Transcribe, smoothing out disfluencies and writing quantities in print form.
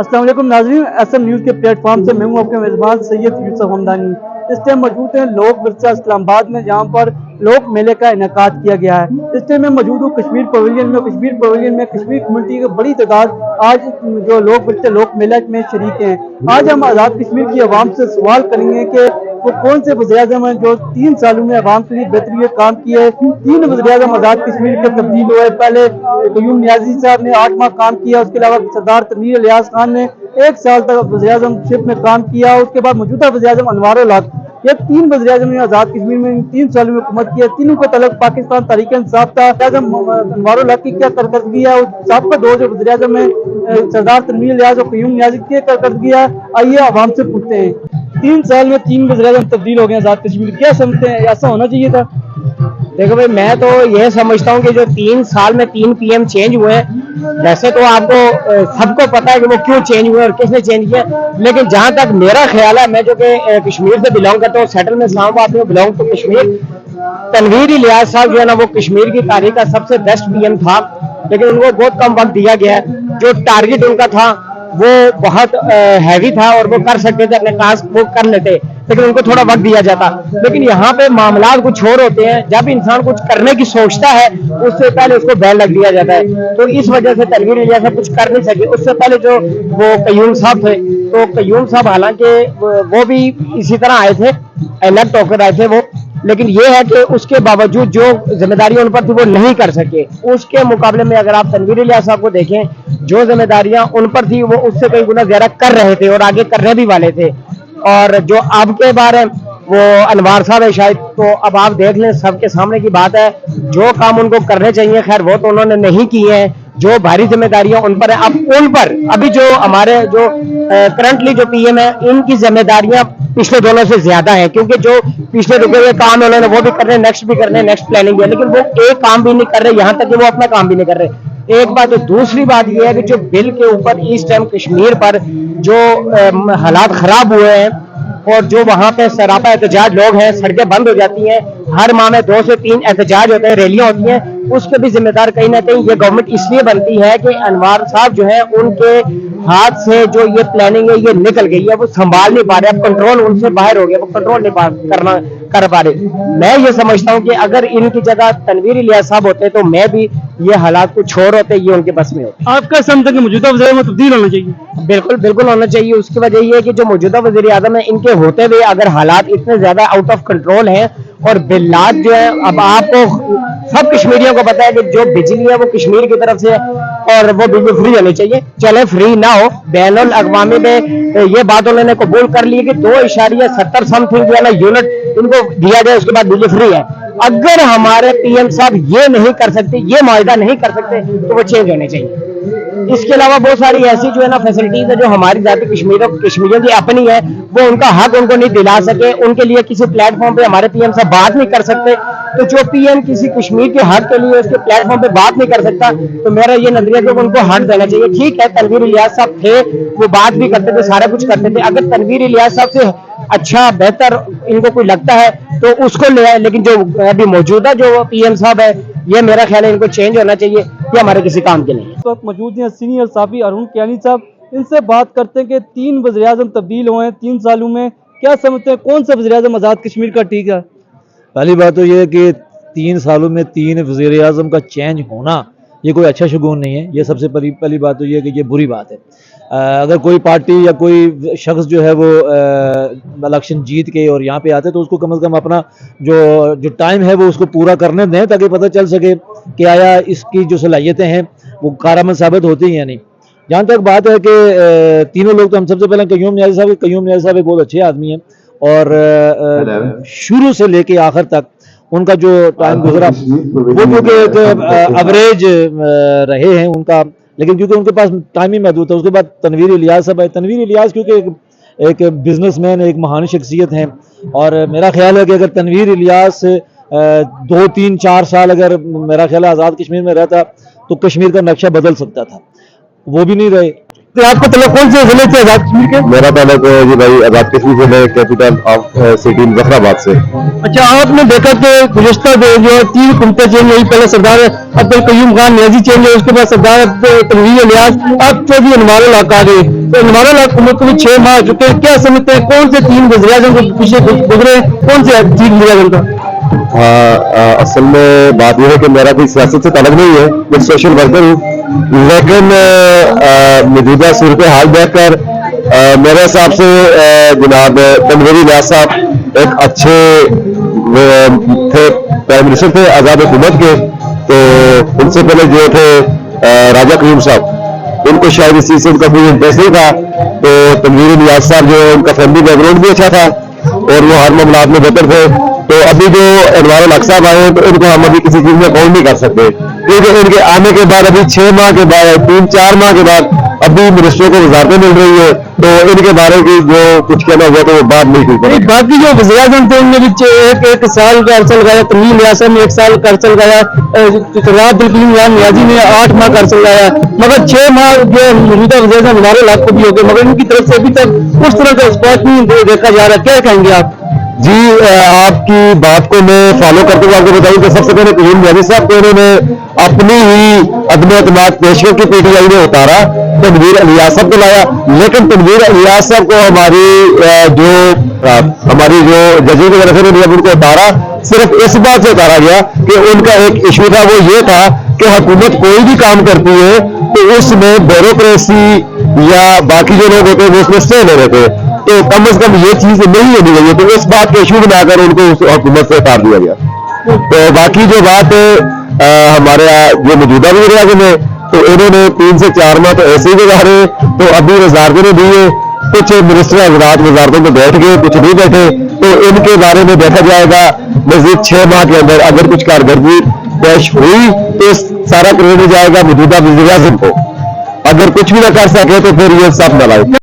अस्सलाम वालेकुम नाज़रीन, SM न्यूज़ के प्लेटफॉर्म से मैं हूं आपके मेज़बान सैयद यूसुफ हमदानी। इस टाइम मौजूद हैं लोक विरसा इस्लामाबाद में, जहां पर लोक मेले का इनेकाद किया गया है। इस टाइम मैं मौजूद हूँ कश्मीर पवेलियन में। कश्मीर पवेलियन में कश्मीर कम्युनिटी की बड़ी तादाद आज जो लोक विरसा लोक मेला में शरीक हैं। आज हम आज़ाद कश्मीर की आवाम से सवाल करेंगे कि वो कौन से वज़ीर-ए-आज़म हैं जो 3 सालों में आवाम के लिए बेहतरीन काम किए। 3 वज़ीर-ए-आज़म आज़ाद कश्मीर के तब्दील हुए। पहले क़य्यूम नियाज़ी साहब ने 8 माह काम किया, उसके अलावा सरदार तनवीर इलियास खान ने 1 साल तक वज़ीर-ए-आज़मशिप में काम किया, उसके बाद मौजूदा वज़ीर-ए-आज़म अनवारुल हक। ये 3 वज़ीर-ए-आज़म ने आज़ाद कश्मीर में इन 3 सालों में हुकूमत की है। तीनों का तलक पाकिस्तान तहरीक-ए-इंसाफ था। अनवारुल हक की क्या कारकर्दगी है, साबिक़ा 2 जो वज़ीर-ए-आज़म है सरदार तनवीर इलियास और क़य्यूम नियाज़ी की कारकर्दगी है, आइए आवाम से पूछते हैं। 3 साल में 3 वज़ीर-ए-आज़म तब्दील हो गए आज़ाद कश्मीर, क्या समझते हैं ऐसा होना चाहिए था? देखो भाई, मैं तो यह समझता हूँ कि जो 3 साल में 3 PM चेंज हुए हैं, वैसे तो आपको सबको पता है कि वो क्यों चेंज हुए और किसने चेंज किया, लेकिन जहां तक मेरा ख्याल है, मैं जो कि कश्मीर से बिलोंग करता हूँ, सेटल में इस्लामाबाद में बिलोंग टू कश्मीर, तनवीर इलियास साहब जो है ना, वो कश्मीर की तारीख का सबसे बेस्ट PM था, लेकिन उनको बहुत कम वक्त दिया गया है। जो टारगेट उनका था वो बहुत हैवी था और वो कर सकते थे, अपने टास्क वो कर लेते, लेकिन उनको थोड़ा वक्त दिया जाता। लेकिन यहाँ पे मामला कुछ और होते हैं, जब इंसान कुछ करने की सोचता है उससे पहले उसको बैन लग दिया जाता है। तो इस वजह से तनवीर इलियास साहब कुछ कर नहीं सके। उससे पहले जो वो क़य्यूम साहब थे, तो क़य्यूम साहब हालांकि वो भी इसी तरह आए थे, इलेक्ट होकर आए थे वो, लेकिन ये है कि उसके बावजूद जो जिम्मेदारियां उन पर थी वो नहीं कर सके। उसके मुकाबले में अगर आप तनवीर इलियास साहब को देखें, जो जिम्मेदारियां उन पर थी वो उससे कई गुना ज्यादा कर रहे थे और आगे करने भी वाले थे। और जो अब के बारे वो अनवार साहब है शायद, तो अब आप देख लें, सबके सामने की बात है, जो काम उनको करने चाहिए खैर वो तो उन्होंने नहीं किए हैं। जो भारी जिम्मेदारियां उन पर है, अब उन पर अभी जो हमारे जो करंटली जो PM है, इनकी जिम्मेदारियां पिछले दोनों से ज्यादा है, क्योंकि जो पिछले रुके हुए काम है उन्होंने वो भी कर रहे हैं, नेक्स्ट भी कर रहे हैं, नेक्स्ट प्लानिंग भी है, लेकिन वो एक काम भी नहीं कर रहे, यहाँ तक कि वो अपना काम भी नहीं कर रहे। एक बात। तो दूसरी बात यह है कि जो बिल के ऊपर इस टाइम कश्मीर पर जो हालात खराब हुए हैं और जो वहां पे सरापा एहतजाज लोग हैं, सड़कें बंद हो जाती हैं, हर माह में 2 से 3 एहतजाज होते हैं, रैलियां होती हैं, उसके भी जिम्मेदार कहीं ना कहीं ये गवर्नमेंट इसलिए बनती है कि अनवार साहब जो है उनके हाथ से जो ये प्लानिंग है ये निकल गई है, वो संभाल नहीं पा रहे, अब कंट्रोल उनसे बाहर हो गया, वो कंट्रोल नहीं कर पा रहे। मैं ये समझता हूँ कि अगर इनकी जगह तनवीर इलियास साहब होते तो मैं भी ये हालात कुछ और होते, ये उनके बस में होते। आपका समझते हैं मौजूदा वज़ीर में तब्दील होना चाहिए? बिल्कुल बिल्कुल होना चाहिए। उसकी वजह ये है कि जो मौजूदा वज़ीर-ए-आज़म है, इनके होते हुए अगर हालात इतने ज्यादा आउट ऑफ कंट्रोल हैं और बिल्लात जो है, अब आपको सब कश्मीरियों को पता है कि जो बिजली है वो कश्मीर की तरफ से है और वो बिजली फ्री होनी चाहिए, चले फ्री ना हो। बैनुल अक़वामी में ये बात उन्होंने कबूल कर ली कि 2.70 समथिंग जो है ना यूनिट इनको दिया जाए, उसके बाद बिजली फ्री है। अगर हमारे PM साहब ये नहीं कर सकते, ये मुआहिदा नहीं कर सकते, तो वो चेंज होने चाहिए। इसके अलावा बहुत सारी ऐसी जो है ना फैसिलिटीज है जो हमारी जाति कश्मीरियों की अपनी है, वो उनका हक उनको नहीं दिला सके, उनके लिए किसी प्लेटफॉर्म पे हमारे PM साहब बात नहीं कर सकते। तो जो PM किसी कश्मीर के हक के लिए उसके प्लेटफॉर्म पे बात नहीं कर सकता, तो मेरा ये नजरिया कि उनको हक देना चाहिए। ठीक है, तनवीर इलियास साहब थे, वो बात भी करते थे, सारा कुछ करते थे, अगर तनवीर इलियास साहब से अच्छा बेहतर इनको कोई लगता है तो उसको ले आए, लेकिन जो अभी मौजूदा जो PM साहब है, ये मेरा ख्याल है इनको चेंज होना चाहिए, ये हमारे किसी काम के नहीं है। इस वक्त मौजूद हैं सीनियर साफी अरुण कियानी साहब, इनसे बात करते हैं कि 3 वज़ीर-ए-आज़म तब्दील हुए हैं 3 सालों में, क्या समझते हैं कौन सा वज़ीर-ए-आज़म आज़ाद कश्मीर का ठीक है? पहली बात तो ये है कि 3 सालों में 3 वज़ीर-ए-आज़म का चेंज होना ये कोई अच्छा शगुन नहीं है। ये सबसे पहली बात तो ये है कि ये बुरी बात है। अगर कोई पार्टी या कोई शख्स जो है वो इलेक्शन जीत के और यहाँ पे आते तो उसको कम से कम अपना जो टाइम है वो उसको पूरा करने दें, ताकि पता चल सके कि आया इसकी जो सलाहियतें हैं वो कारआमद साबित होती हैं या नहीं। जहाँ तक बात है कि तीनों लोग, तो हम सबसे पहले क़य्यूम नियाज़ी साहब एक बहुत अच्छे आदमी हैं और शुरू से लेके आखिर तक उनका जो टाइम गुजरा वो क्योंकि एक एवरेज रहे हैं उनका, लेकिन क्योंकि उनके पास टाइम ही महदूद था। उसके बाद तनवीर इलियास साहब है। तनवीर इलियास क्योंकि एक बिजनेसमैन, एक महान शख्सियत हैं, और मेरा ख्याल है कि अगर तनवीर इलियास 2, 3, 4 साल अगर मेरा ख्याल है आज़ाद कश्मीर में रहता तो कश्मीर का नक्शा बदल सकता था, वो भी नहीं रहे। तो आपको तलब कौन से जिले से आज़ाद कश्मीर के? मेरा तलब जी भाई आज़ाद कश्मीर से, मैं कैपिटल ऑफ सिटी मुजफ्फराबाद से। अच्छा, आपने देखा कि गुज़िश्ता जो 3 हुकूमतें चेंज हुई, पहले सरदार अब्दुल क़य्यूम खान नियाज़ी चेंज हुए, उसके बाद सरदार तनवीर इलियास, अब चौधरी अनवारुल हक आ गए। इमरान हुकूमत को भी 6 माह आ चुके हैं, क्या समझते हैं कौन से 3 वज़ीर-ए-आज़म जो पीछे गुजरे, कौन से चीफ वज़ीर-ए-आज़म का? असल में बात यह है कि मेरा कोई सियासत से ताल्लुक नहीं है, मैं सोशल वर्कर हूँ, लेकिन मौजूदा सूरत हाल देखकर मेरे हिसाब से जनाब तनवीर इलियास साहब एक अच्छे थे, प्राइम मिनिस्टर थे आज़ाद हुकूमत के। तो उनसे पहले जो थे राजा करीम साहब, उनको शायद इस चीज़ से उनका कोई इंटरेस्ट नहीं था। तो तनवीर इलियास साहब जो उनका फैमिली बैकग्राउंड भी अच्छा था और वो हर मामलात में बेहतर थे। तो अभी जो इमरान हक साहब आए तो इनको हम अभी किसी चीज़ में काउंट नहीं कर सकते, क्योंकि इनके आने के बाद अभी 6 माह के बाद 3-4 माह के बाद अभी मिनिस्टरों को वजारतें मिल रही है। तो इनके बारे में जो कुछ कहना हुआ तो वो बात नहीं हुई। बाकी जो वज़ीर-ए-आज़म थे उनमें भी एक साल का अर्सा लगाया, तनवीर इलियास ने 1 साल का अर्सा लगाया, राहत अब्दुल यान नियाज़ी ने 8 माह का अर्सा लगाया, मगर 6 माह जो मौजूदा वज़ीर-ए-आज़म इमरान हक को भी हो गए, मगर उनकी तरफ से अभी तक उस तरह का रिस्पॉन्स नहीं देखा जा रहा। क्या कहेंगे आप? जी, आपकी बात को मैं फॉलो करते हुए आपको बताऊं कि सबसे पहले तनवीर नियाज़ी साहब को इन्होंने अपनी ही अदम एतमाद पेश करके पीटीआई ने उतारा, तनवीर इलियास साहब को लाया। लेकिन तनवीर इलियास साहब को हमारी जो जजेस वगैरह से जब उनको उतारा, सिर्फ इस बात से उतारा गया कि उनका एक इशू था, वो ये था कि हुकूमत कोई भी काम करती है तो उसमें ब्यूरोक्रेसी या बाकी जो लोग होते हैं वो उसमें स्टे ले रहे थे, तो कम से कम ये चीज नहीं होनी चाहिए। तो इस बात के इशू बनाकर उनको उस हुकूमत से उतार दिया गया। तो बाकी जो बात है हमारे जो मौजूदा वज़ीर-ए-आज़म है, तो इन्होंने 3 से 4 माह तो ऐसे ही गुजारे। तो अभी वजारतें ने दी है, कुछ मिनिस्टर हज़रात वजारतों में बैठ गए, कुछ नहीं बैठे। तो इनके बारे में देखा जाएगा मज़ीद 6 माह के अंदर अगर कुछ कारकर्दगी पेश हुई तो सारा क्रेडिट जाएगा मौजूदा वज़ीर-ए-आज़म को। अगर कुछ भी ना कर सके तो फिर ये सब न लाए।